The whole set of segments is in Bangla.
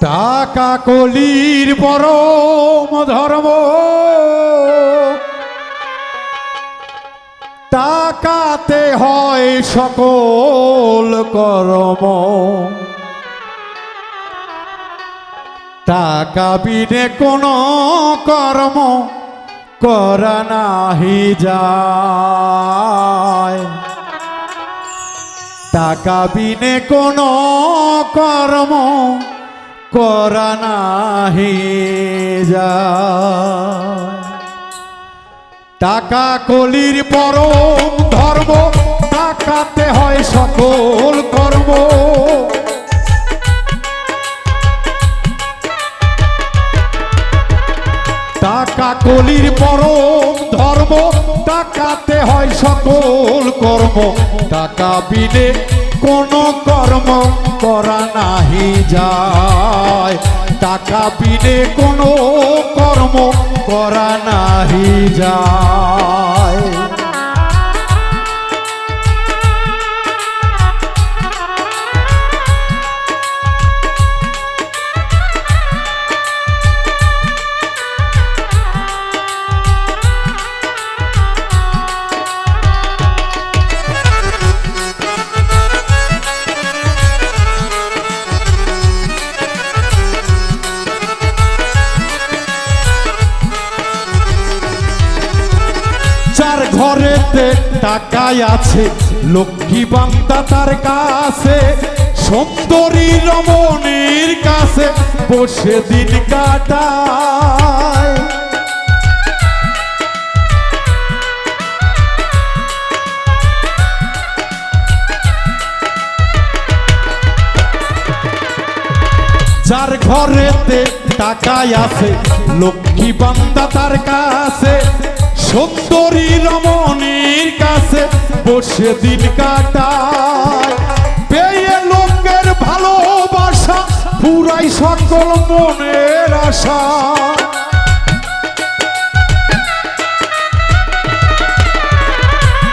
টাকা কলির পরম ধর্ম, টাকাতে হয় সকল কর্ম। টাকা বিনে কোনো কর্ম করা নাহি যায়। টাকা বিনে কোনো কর্ম করা নাহি যায়। টাকা কলির পরম ধর্ম, টাকাতে হয় সকল কর্ম। টাকা কলির পরম ধর্ম, টাকাতে হয় সকল কর্ম। টাকা বিনে কোনো কর্ম করা নাহি যায়। টাকা বিনে কোনো কর্ম করা নাহি যায়। ঘরেতে টাকায় আছে লক্ষ্মী বান্দা তার কাছে, সুন্দরী রমণীর কাছে বসে দিন কাটায়। যার ঘরেতে টাকায় আছে লক্ষ্মী বান্দা তার কাছে, সুন্দরী রমণীর কাছে বসে দিন কাটায়। পেয়ে লোকের ভালোবাসা পুরাই সকল মনের আশা।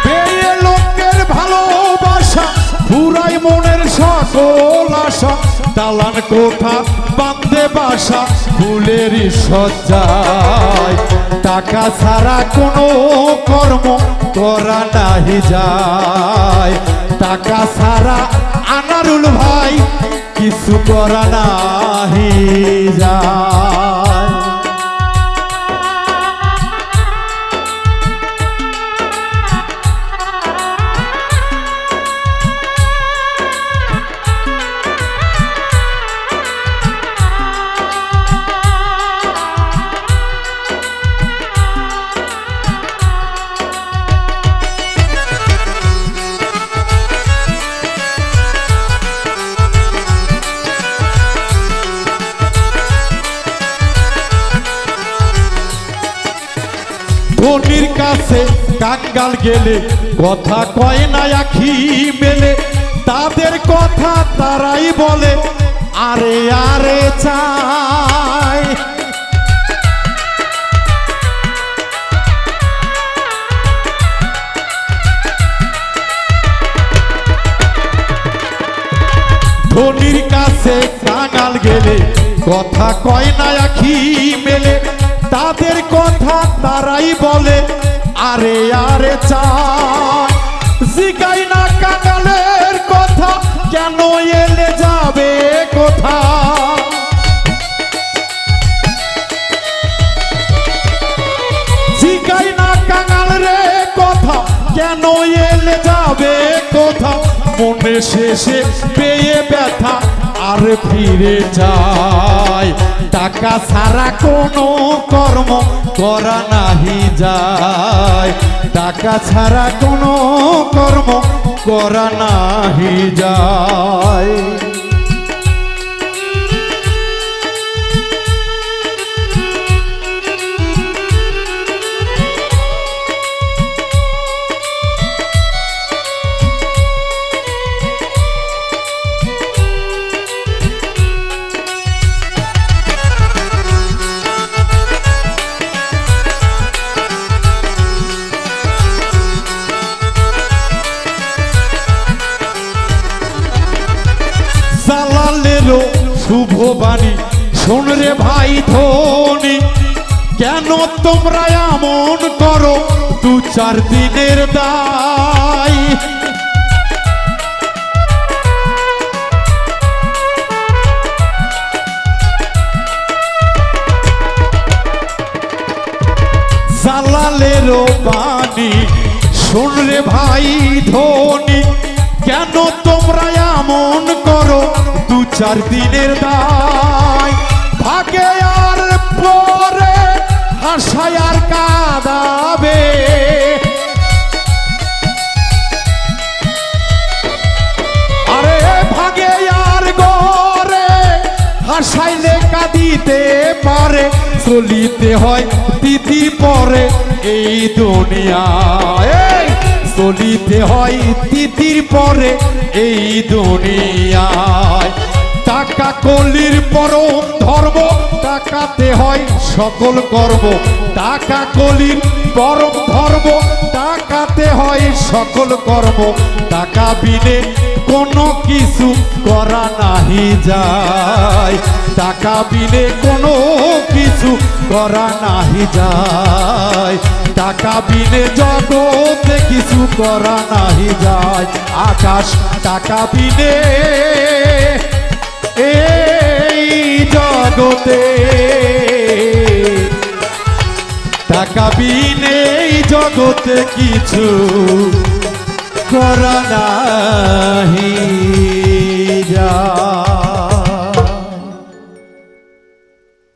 পেয়ে লোকের ভালোবাসা পুরাই মনের সকল আশা। দালান কোঠা বান্ধে বাসা ফুলেরই সজ্জায়। টাকা ছাড়া কোনো কর্ম করা নাহি যায়। টাকা ছাড়া আনারুল ভাই কিছু করা নাহি যায়। ধনির কাছে কাঙ্গাল গেলে কথা কয় না আখি মেলে। তাদের কথা তারাই বলে আরে আরে চাই। ধনির কাছে কাঙ্গাল গেলে কথা কয় না আখি মেলে। তাদের কথা তারাই বলে আরে আরে চাই। জিগাই না কাঙ্গালের কথা কেন এলে যাবে কোথা। জিগাই না কাঙ্গাল রে কথা কেন এলে যাবে কোথা। মনে শেষে পেয়ে ব্যথা আর ফিরে যায়। টাকা ছাড়া কোনো কর্ম করা নাহি যায়। টাকা ছাড়া কোনো কর্ম করা নাহি যায়। শুভ বাণী শোন রে ভাই ধনী, কেন তোমরা এমন করো 2-4 দিনের দায়। জালালেরও বাণী শোন রে ভাই ধনী, কেন তোমরা এমন করো 2-4 দিনের দায়। ভাগে আর পরে হাসায় আর কাঁদাবে, আরে ভাগে আর গরে হাসাইলে কাঁদিতে পারে, চলিতে হয় তিথির পরে এই দুনিয়ায়, চলিতে হয় তিথির পরে এই দুনিয়ায়। টাকা কলির পরম ধর্ম, টাকাতে হয় সকল কর্ম, টাকা কলির পরম ধর্ম, টাকাতে হয় সকল কর্ম। টাকা বিনে কোনো কিছু করা নাহি যায়, টাকা বিনে কোনো কিছু করা নাহি যায়, টাকা বিনে জগতে কিছু করা নাহি যায়। আকাশ টাকা বিনে এই জগতে, টাকা বিনে এই জগতে কিছু করা নাহি।